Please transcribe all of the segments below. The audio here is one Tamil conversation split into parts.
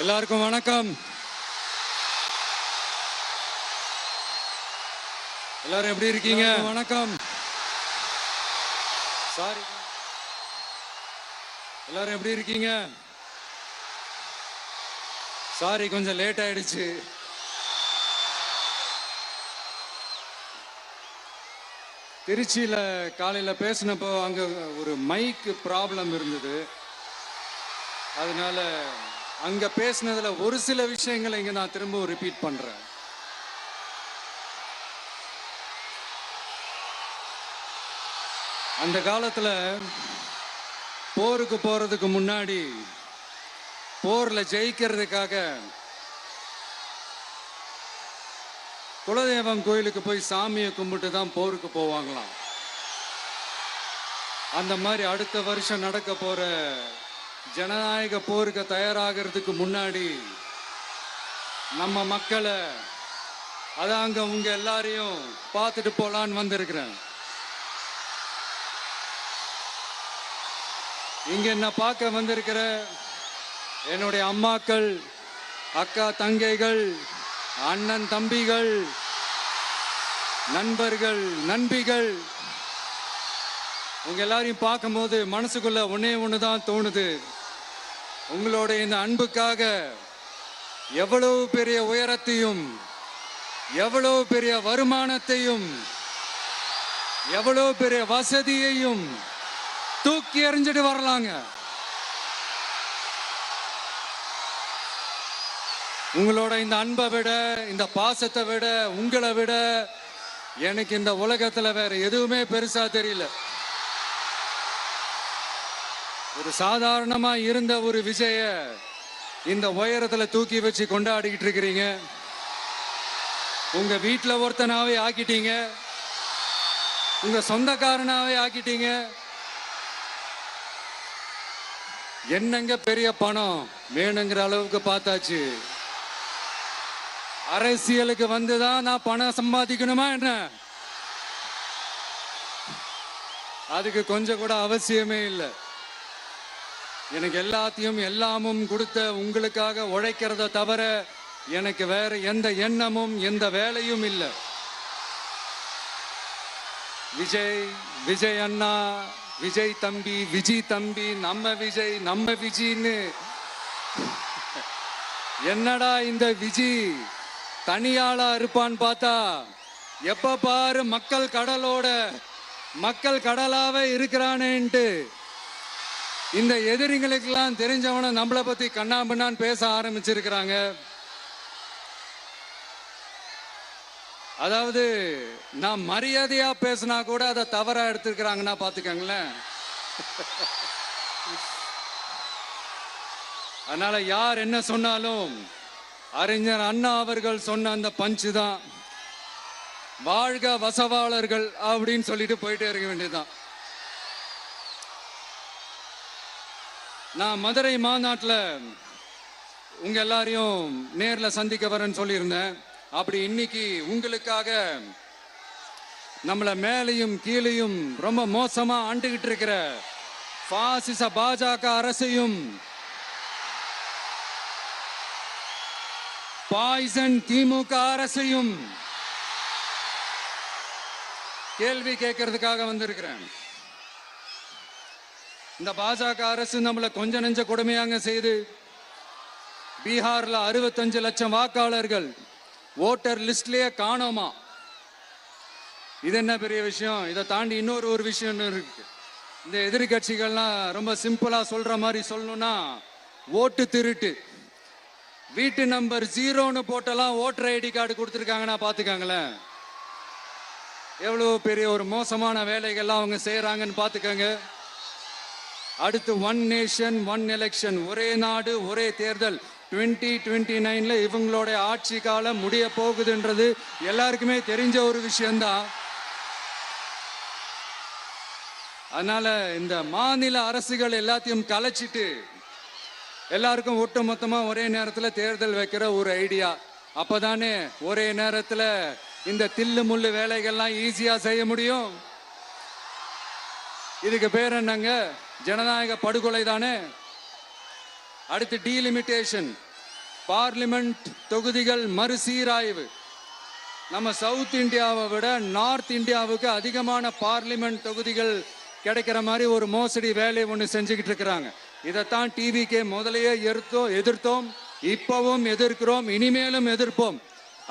எல்லாருக்கும் வணக்கம். எல்லாரும் எப்படி இருக்கீங்க? வணக்கம். சாரி, எல்லாரும் எப்படி இருக்கீங்க? சாரி, கொஞ்சம் லேட் ஆயிடுச்சு. திருச்சியில காலையில பேசினப்போ அங்க ஒரு மைக் ப்ராப்ளம் இருந்தது. அதனால அங்க பேசினதுல ஒரு சில விஷயங்களை இங்க நான் திரும்ப ரிப்பீட் பண்றேன். அந்த காலத்துல போருக்கு போறதுக்கு முன்னாடி போர்ல ஜெயிக்கிறதுக்காக குலதெய்வம் கோயிலுக்கு போய் சாமியை கும்பிட்டு தான் போருக்கு போவாங்களாம். அந்த மாதிரி அடுத்த வருஷம் நடக்க போற ஜனநாயக போருக்கு தயாராகிறதுக்கு முன்னாடி நம்ம மக்களை அதாங்க உங்க எல்லாரையும் பார்த்துட்டு போலான்னு வந்திருக்கிறேன். இங்க என்ன பார்க்க வந்திருக்கிற என்னுடைய அம்மாக்கள், அக்கா தங்கைகள், அண்ணன் தம்பிகள், நண்பர்கள், நண்பிகள், உங்க எல்லாரையும் பார்க்கும்போது மனசுக்குள்ள ஒன்னே ஒண்ணுதான் தோணுது. உங்களோட இந்த அன்புக்காக எவ்வளவு பெரிய உயரத்தையும், எவ்வளவு பெரிய வருமானத்தையும், எவ்வளவு பெரிய வசதியையும் தூக்கி எறிஞ்சிட்டு வரலாங்க. உங்களோட இந்த அன்பை விட, இந்த பாசத்தை விட, உங்களை விட எனக்கு இந்த உலகத்துல வேற எதுவுமே பெருசா தெரியல. ஒரு சாதாரணமா இருந்த ஒரு விஜய இந்த உயரத்துல தூக்கி வச்சு கொண்டாடிக்கிட்டு இருக்கிறீங்க. உங்க வீட்டுல ஒருத்தனாவே ஆக்கிட்டீங்க, உங்க சொந்தக்காரனாவே ஆக்கிட்டீங்க. என்னங்க பெரிய பணம் வேணுங்கிற அளவுக்கு பார்த்தாச்சு. அரசியலுக்கு வந்துதான் நான் பணம் சம்பாதிக்கணுமா என்ன? அதுக்கு கொஞ்சம் கூட அவசியமே இல்லை. எனக்கு எல்லாத்தையும் எல்லாமும் கொடுத்த உங்களுக்காக உழைக்கிறத தவிர எனக்கு வேற எந்த எண்ணமும் எந்த வேலையும் இல்லை. விஜய், விஜய் அண்ணா, விஜய் தம்பி, விஜய் தம்பி, நம்ம விஜய், நம்ம விஜய்ன்னு என்னடா இந்த விஜய் தனியாளா இருப்பான்னு பார்த்தா எப்ப பாரு மக்கள் கடலோட மக்கள் கடலாவே இருக்கிறானேன்ட்டு இந்த எதிரிகளுக்கெல்லாம் தெரிஞ்சவன நம்மளை பத்தி கண்ணாபின்னான்னு பேச ஆரம்பிச்சிருக்கிறாங்க. அதாவது நான் மரியாதையா பேசினா கூட அதை தவறா எடுத்துக்கிறாங்கன்னா பாத்துக்கங்களேன். அதனால யார் என்ன சொன்னாலும் அறிஞர் அண்ணா அவர்கள் சொன்ன அந்த பஞ்சு தான், வாழ்க வசவாளர்கள் அப்படின்னு சொல்லிட்டு போயிட்டே இருக்க வேண்டியதுதான். நான் மதுரை மாநாட்டில் உங்க எல்லாரையும் நேர்ல சந்திக்க வரேன்னு சொல்லியிருந்தேன். அப்படி இன்னைக்கு உங்களுக்காக நம்மளை மேலையும் கீழையும் ரொம்ப மோசமா ஆண்டுகிட்டு இருக்கிற பாசிச பாஜக அரசையும் பாய்சன் திமுக அரசையும் கேள்வி கேட்கறதுக்காக வந்திருக்கிறேன். இந்த பாஜக அரசு நம்மளை கொஞ்ச நெஞ்ச கொடுமையாங்க செய்து பீகார்ல 65 லட்சம் வாக்காளர்கள் ஓட்டர் லிஸ்ட்லயே காணோமா. இது என்ன பெரிய விஷயம்? இதை தாண்டி இன்னொரு விஷயம் இருக்கு. இந்த எதிர்கட்சிகள்லாம் ரொம்ப சிம்பிளா சொல்ற மாதிரி சொல்லணும்னா ஓட்டு திருட்டு. வீட்டு நம்பர் 0ன்னு போட்டெல்லாம் ஓட்டர் ஐடி கார்டு கொடுத்துருக்காங்கன்னா பாத்துக்காங்களேன். எவ்வளவு பெரிய ஒரு மோசமான வேலைகள்லாம் அவங்க செய்யறாங்கன்னு பாத்துக்கங்க. அடுத்து ஒன் நேஷன் ஒன் எலெக்ஷன், ஒரே நாடு ஒரே தேர்தல். 2029ல இவங்களோட ஆட்சி காலம் முடிய போகுதுன்றது எல்லாருக்குமே தெரிஞ்ச ஒரு விஷயம்தான். அதனால இந்த மாநில அரசுகள் எல்லாத்தையும் கலைச்சிட்டு எல்லாருக்கும் ஒட்டு மொத்தமா ஒரே நேரத்தில் தேர்தல் வைக்கிற ஒரு ஐடியா. அப்பதானே ஒரே நேரத்தில் இந்த தில்லு முள்ளு வேலைகள்லாம் ஈஸியா செய்ய முடியும். இதுக்கு பேர் என்னங்க? ஜனநாயக படுகொலை தானே. அடுத்து டீலிமிட்டேஷன், பார்லிமெண்ட் தொகுதிகள் மறுசீராய்வு. நம்ம சவுத் இந்தியாவை விட நார்த் இந்தியாவுக்கு அதிகமான பார்லிமெண்ட் தொகுதிகள் கிடைக்கிற மாதிரி ஒரு மோசடி வேலையை ஒன்று செஞ்சுக்கிட்டு இருக்கிறாங்க. இதைத்தான் டிவிக்கே முதலையே எதிர்த்தோம், இப்பவும் எதிர்க்கிறோம், இனிமேலும் எதிர்ப்போம்.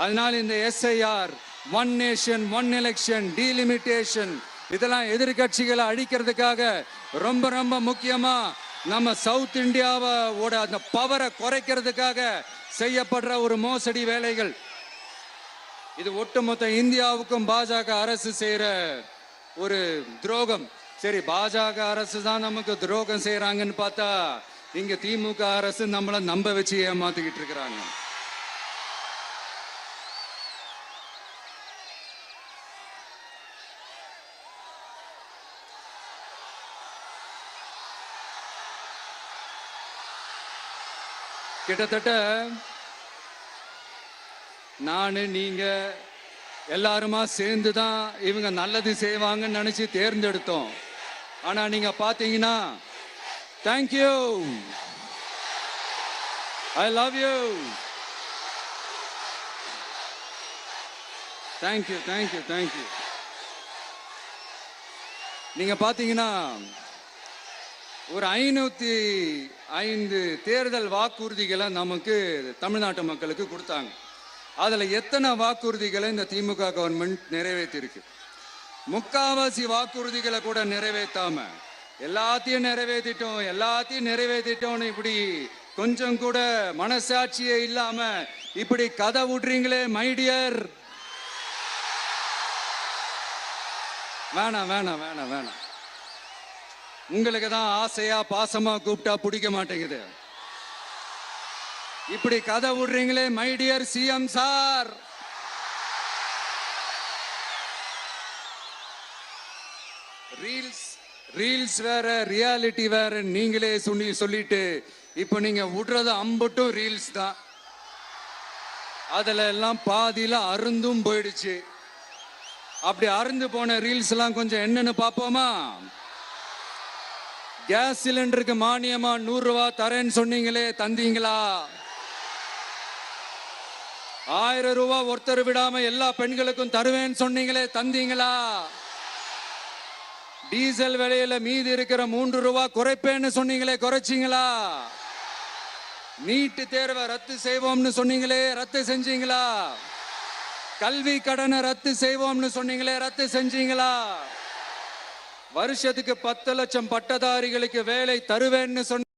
அதனால் இந்த SIR, one nation one election, delimitation, இதெல்லாம் எதிர்கட்சிகளை அழிக்கிறதுக்காக ரொம்ப ரொம்ப முக்கியமா நம்ம சவுத் இந்தியாவோட அந்த பவரை குறைக்கிறதுக்காக செய்யப்படுற ஒரு மோசடி வேலைகள். இது ஒட்டுமொத்த இந்தியாவுக்கும் பாஜக அரசு செய்யற ஒரு துரோகம். சரி, பாஜக அரசு தான் நமக்கு துரோகம் செய்யறாங்கன்னு பார்த்தா இங்க திமுக அரசு நம்மளை நம்ப வச்சு ஏமாத்திக்கிட்டு இருக்கிறாங்க. கிட்டத்தட்ட நானு நீங்க எல்லாருமா சேர்ந்து தான் இவங்க நல்லது செய்வாங்கன்னு நினைச்சு தேர்ந்தெடுத்தோம். ஆனா நீங்க பாத்தீங்கன்னா, thank you, I love you, thank you thank you thank you. நீங்க பாத்தீங்கன்னா ஒரு 505 தேர்தல் வாக்குறுதிகளை நமக்கு தமிழ்நாட்டு மக்களுக்கு கொடுத்தாங்க. அதுல எத்தனை வாக்குறுதிகளை இந்த திமுக கவர்மெண்ட் நிறைவேற்றிருக்கு? முக்காவாசி வாக்குறுதிகளை கூட நிறைவேற்றாம எல்லாத்தையும் நிறைவேற்றிட்டோம் இப்படி கொஞ்சம் கூட மனசாட்சியே இல்லாம இப்படி கதை விடுறீங்களே மைடியர். வேணாம் வேணாம் வேணாம் வேணாம். உங்களுக்கு தான் ஆசையா பாசமா கூப்பிட்டா பிடிக்க மாட்டேங்குது. இப்படி கதை விடுறீங்களே மைடியர் சிஎம் சார். ரீல்ஸ் வேற, ரியாலிட்டி வேற நீங்களே சொல்லிட்டு இப்ப நீங்க விடுறது அம்பட்டும் ரீல்ஸ் தான். அதுல எல்லாம் பாதியில அருந்தும் போயிடுச்சு. அப்படி அருந்து போன ரீல்ஸ் எல்லாம் கொஞ்சம் என்னன்னு பாப்போமா? கேஸ் சிலிண்டருக்கு மானியமா 100 ரூபாய் தரேன்னு சொன்னீங்களே, தந்தீங்களா? 1000 ரூபாய் ஒருத்தர் விடாம எல்லா பெண்களுக்கும் தருவேன்னு சொன்னீங்களே, தந்தீங்களா? டீசல் விலையில மீதி இருக்கிற 3 ரூபாய் குறைப்பேன்னு சொன்னீங்களே, குறைச்சிங்களா? நீட்டு தேர்வை ரத்து செய்வோம்னு சொன்னீங்களே, ரத்து செஞ்சீங்களா? கல்வி கடனை ரத்து செய்வோம்னு சொன்னீங்களே, ரத்து செஞ்சீங்களா? வருஷத்துக்கு 10 லட்சம் பட்டதாரிகளுக்கு வேலை தருவேன்னு சொன்ன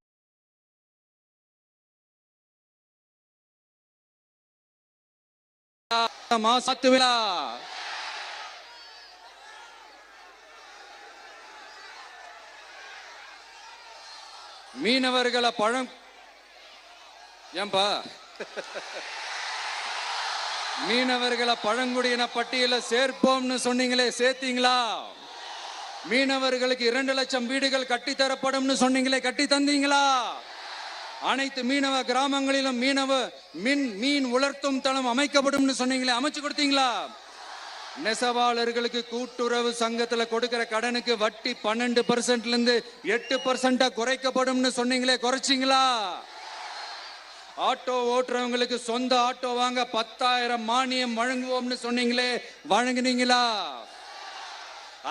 மீனவர்களை மீனவர்களை பழங்குடியின பட்டியல சேர்ப்போம்னு சொன்னீங்களே, சேர்த்தீங்களா? மீனவர்களுக்கு 2 லட்சம் வீடுகள் கட்டித்தரப்படும் சொன்னீங்களே, கட்டி தந்தீங்களா? அனைத்து மீனவ கிராமங்களிலும் மீன் உலர்த்தும் தளம் அமைக்கப்படும் சொன்னீங்களே, அமைச்சு கொடுத்தீங்களா? நெசவாளர்களுக்கு கூட்டுறவு சங்கத்துல கொடுக்கிற கடனுக்கு வட்டி 12% 8% குறைக்கப்படும் சொன்னீங்களே, குறைச்சிங்களா? ஆட்டோ ஓட்டுறவங்களுக்கு சொந்த ஆட்டோ வாங்க 10,000 மானியம் வழங்குவோம்னு சொன்னீங்களே, வழங்குனீங்களா?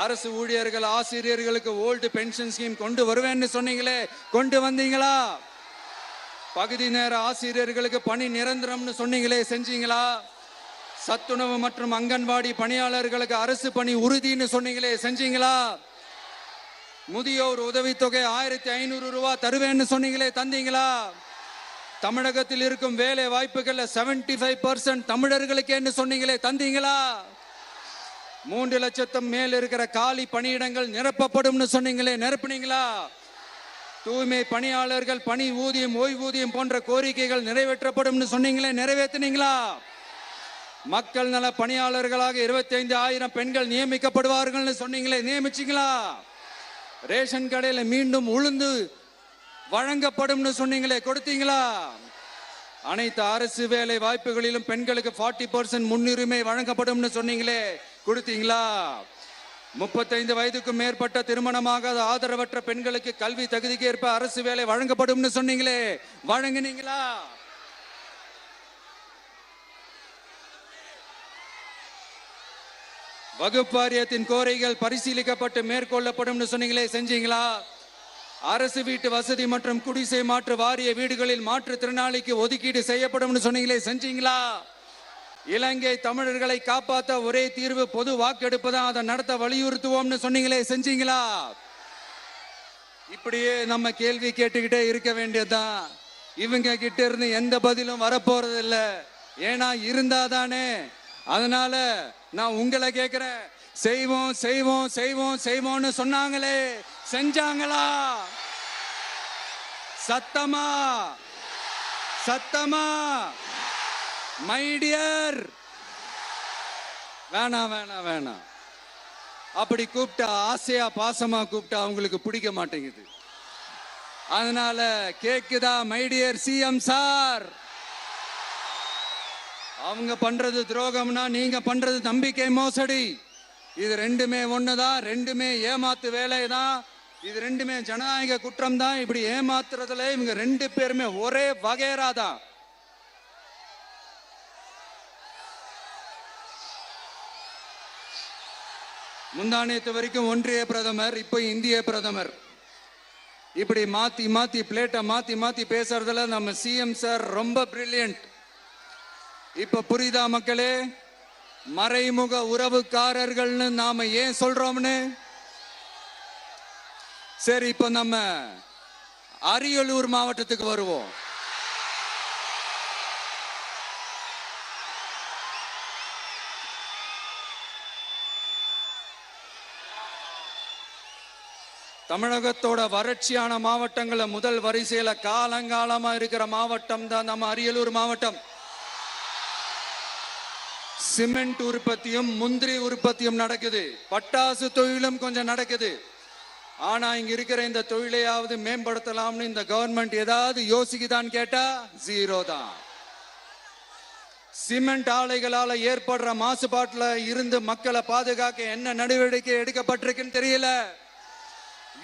அரசு ஊழியர்கள் ஆசிரியர்களுக்கு ஓல்டு பென்ஷன் ஸ்கீம் கொண்டு வருவேன்னு சொன்னீங்களே, கொண்டு வந்தீங்களா? பகுதி நேர ஆசிரியர்களுக்கு பணி நிரந்தரம்னு சொன்னீங்களே, செஞ்சீங்களா? சத்துணவு மற்றும் அங்கன்வாடி பணியாளர்களுக்கு அரசு பணி உறுதின்னு சொன்னீங்களே, செஞ்சீங்களா? முதியோர் உதவித்தொகை 1500 ரூபாய் தருவேன்னு சொன்னீங்களே, தந்தீங்களா? தமிழகத்தில் இருக்கும் வேலை வாய்ப்புகள்ல 75% தமிழர்களுக்கு சொன்னீங்களே, தந்தீங்களா? 3 லட்சத்தும் மேல் இருக்கிற காலி பணியிடங்கள் நிரப்பப்படும் சொன்னீங்களே, நிரப்புனீங்களா? தூய்மை பணியாளர்கள் பணி ஊதியம், ஓய்வூதியம் போன்ற கோரிக்கைகள் நிறைவேற்றப்படும் சொன்னீங்களே, நிறைவேற்றினீங்களா? மக்கள் நல பணியாளர்களாக 25,000 பெண்கள் நியமிக்கப்படுவார்கள் சொன்னீங்களே, நியமிச்சீங்களா? ரேஷன் கடையில் மீண்டும் உளுந்து வழங்கப்படும் சொன்னீங்களே, கொடுத்தீங்களா? அனைத்து அரசு வேலை வாய்ப்புகளிலும் பெண்களுக்கு 40% முன்னுரிமை வழங்கப்படும் சொன்னீங்களே, கொடுத்தீங்களா? 35 வயதுக்கும் மேற்பட்ட திருமணமாகாத ஆதரவற்ற பெண்களுக்கு கல்வி தகுதிக்கு ஏற்ப அரசு வேலை வழங்கப்படும் சொன்னீங்களே, வழங்கினீங்களா? வகுப்பு வாரியத்தின் கோரிக்கைகள் பரிசீலிக்கப்பட்டு மேற்கொள்ளப்படும் சொன்னீங்களே, செஞ்சீங்களா? அரசு வீட்டு வசதி மற்றும் குடிசை மாற்று வாரிய வீடுகளில் மாற்றுத்திறனாளிக்கு ஒதுக்கீடு செய்யப்படும் சொன்னீங்களே, செஞ்சீங்களா? இலங்கை தமிழர்களை காப்பாற்ற ஒரே தீர்வு பொது வாக்கெடுப்பு தான், அதை நடத்த வலியுறுத்துவோம்னு சொன்னீங்களே, செஞ்சீங்களா? இப்படியே நம்ம கேள்வி கேட்டுக்கிட்டே இருக்க வேண்டியதுதான். இவங்க கிட்ட இருந்து எந்த பதிலும் வரப்போறது இல்ல. ஏன்னா இருந்தாதானே. அதனால நான் உங்களை கேட்கிறேன், செய்வோம் செய்வோம் செய்வோம் செய்வோம்னு சொன்னாங்களே, செஞ்சாங்களா? சத்தமா சத்தமா? மை டியர், வேணாம் வேணாம் வேணாம். அப்படி கூப்பிட்டா, ஆசையா பாசமா கூப்பிட்டா அவங்களுக்கு பிடிக்க மாட்டேங்குது. அதனால கேக்குதா மை டியர் சிஎம் சார்? அவங்க பண்றது துரோகம்னா நீங்க பண்றது நம்பிக்கை மோசடி. இது ரெண்டுமே ஒண்ணுதான், ரெண்டுமே ஏமாத்து வேலைதான், இது ரெண்டுமே ஜனநாயக குற்றம் தான். இப்படி ஏமாத்துறதுல இவங்க ரெண்டு பேருமே ஒரே வகைரா தான். முந்தானேத்து வரைக்கும் ஒன்றிய பிரதமர், இப்போ இந்திய பிரதமர். இப்படி மாத்தி மாத்தி பிளேட்டை மாத்தி மாத்தி பேசுறதுல நம்ம சிஎம் சார் ரொம்ப பிரில்லியன்ட். இப்ப புரியுதா மக்களே? மறைமுக உறவுக்காரர்கள்னு நாம ஏன் சொல்றோம்னு? சரி, இப்ப நம்ம அரியலூர் மாவட்டத்துக்கு வருவோம். தமிழகத்தோட வறட்சியான மாவட்டங்கள முதல் வரிசையில காலங்காலமா இருக்கிற மாவட்டம் தான் நம்ம அரியலூர் மாவட்டம். சிமெண்ட் உற்பத்தியும் முந்திரி உற்பத்தியும் நடக்குது, பட்டாசு தொழிலும் கொஞ்சம் நடக்குது. ஆனா இங்க இருக்கிற இந்த தொழிலையாவது மேம்படுத்தலாம்னு இந்த கவர்மெண்ட் ஏதாவது யோசிக்குதான்னு கேட்டா ஜீரோ தான். சிமெண்ட் ஆலைகளால ஏற்படுற மாசுபாட்டுல இருந்து மக்களை பாதுகாக்க என்ன நடவடிக்கை எடுக்கப்பட்டிருக்குன்னு தெரியல.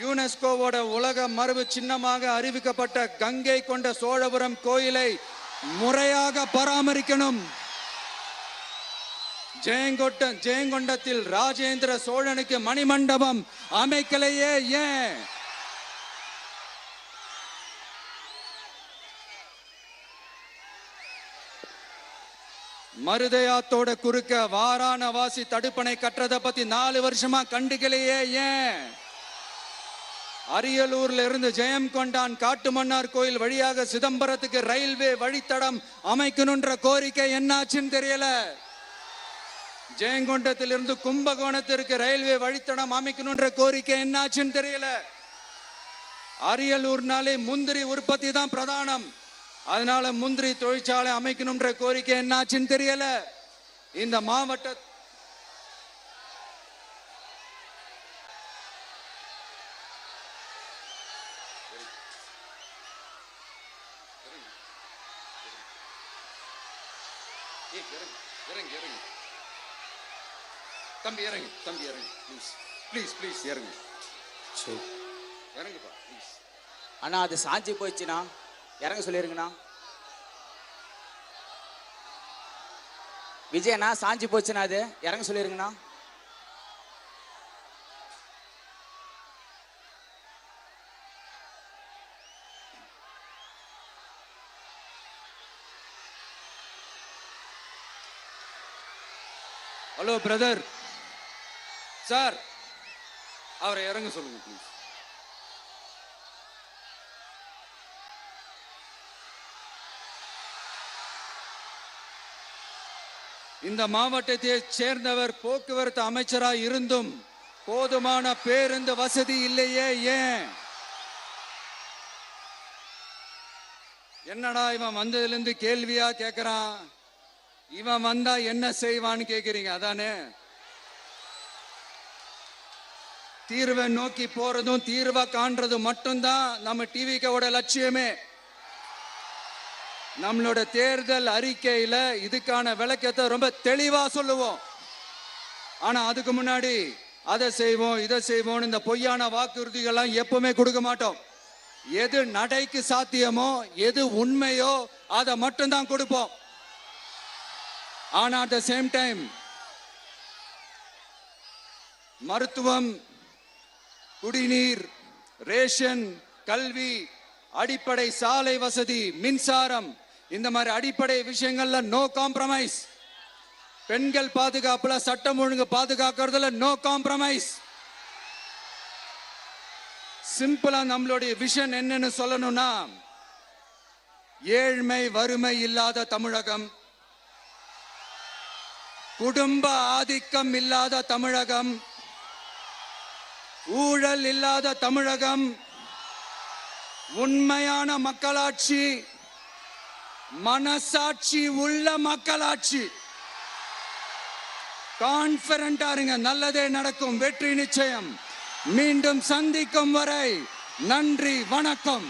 யுனெஸ்கோவோட உலக மரபு சின்னமாக அறிவிக்கப்பட்ட கங்கை கொண்ட சோழபுரம் கோயிலை முறையாக பராமரிக்கணும். ஜெயங்கொண்டத்தில் ராஜேந்திர சோழனுக்கு மணிமண்டபம் அமைக்கலையே ஏன்? மருதையாத்தோட குறுக்க வாராணவாசி தடுப்பணை கட்டுறதை பத்தி 4 வருஷமா கண்டுக்கலையே ஏன்? அரியலூர்ல இருந்து ஜெயங்கொண்டான் காட்டுமன்னார் கோயில் வழியாக சிதம்பரத்துக்கு ரயில்வே வழித்தடம் அமைக்கணும்ன்ற கோரிக்கை என்னாச்சுன்னு தெரியல. ஜெயங்கொண்டத்திலிருந்து கும்பகோணத்திற்கு ரயில்வே வழித்தடம் அமைக்கணும்ன்ற கோரிக்கை என்னாச்சுன்னு தெரியல. அரியலூர்னாலே முந்திரி உற்பத்தி தான் பிரதானம், அதனால முந்திரி தொழிற்சாலை அமைக்கணும்ன்ற கோரிக்கை என்னாச்சுன்னு தெரியல. இந்த மாவட்ட தம்பி இறங்கு, தம்பி இறங்கு, ப்ளீஸ் ப்ளீஸ் ப்ளீஸ் இறங்கு. சரி இறங்குப்பா ப்ளீஸ். அண்ணா அது சாஞ்சி போயிடுச்சுண்ணா, இறங்க சொல்லிருங்கண்ணா. விஜயண்ணா சாஞ்சி போச்சுண்ணா, அது இறங்க சொல்லிருங்கண்ணா. ஹலோ பிரதர் சார், அவரை இறங்க சொல்லுங்க ப்ளீஸ். இந்த மாவட்டத்தை சேர்ந்தவர் போக்குவரத்து அமைச்சராக இருந்தும் போதுமான பேருந்து வசதி இல்லையே ஏன்? என்னடா இவன் வந்ததுல இருந்து கேள்வியா கேட்கிறான், இவன் வந்தா என்ன செய்வான்னு கேக்குறீங்க அதானே? தீர்வை நோக்கி போறதும் தீர்வை காண்றதும் மட்டும்தான் நம்ம டிவிக்கோட லட்சியமே. நம்மளோட தேர்தல் அறிக்கையில இதுக்கான விளக்கத்தை ரொம்ப தெளிவா சொல்லுவோம். ஆனா அதுக்கு முன்னாடி அதை செய்வோம் இதை செய்வோம் இந்த பொய்யான வாக்குறுதிகள்லாம் எப்பவுமே கொடுக்க மாட்டோம். எது நடைக்கு சாத்தியமோ எது உண்மையோ அதை மட்டும்தான் கொடுப்போம். ஆனா அட் த சேம் டைம் மருத்துவம், குடிநீர், ரேஷன், கல்வி, அடிப்படை சாலை வசதி, மின்சாரம், இந்த மாதிரி அடிப்படை விஷயங்கள்ல நோ காம்ப்ரமைஸ். பெண்கள் பாதுகாப்புல, சட்டம் ஒழுங்கு பாதுகாக்கிறதுல நோ காம்ப்ரமைஸ். சிம்பிளா நம்மளுடைய விஷன் என்னன்னு சொல்லணும்னா, ஏழ்மை வறுமை இல்லாத தமிழகம், குடும்ப ஆதிக்கம் இல்லாத தமிழகம், ஊழல் இல்லாத தமிழகம், உண்மையான மக்களாட்சி, மனசாட்சி உள்ள மக்களாட்சி. கான்பிடண்டா இருங்க, நல்லதே நடக்கும், வெற்றி நிச்சயம். மீண்டும் சந்திக்கும் வரை நன்றி, வணக்கம்.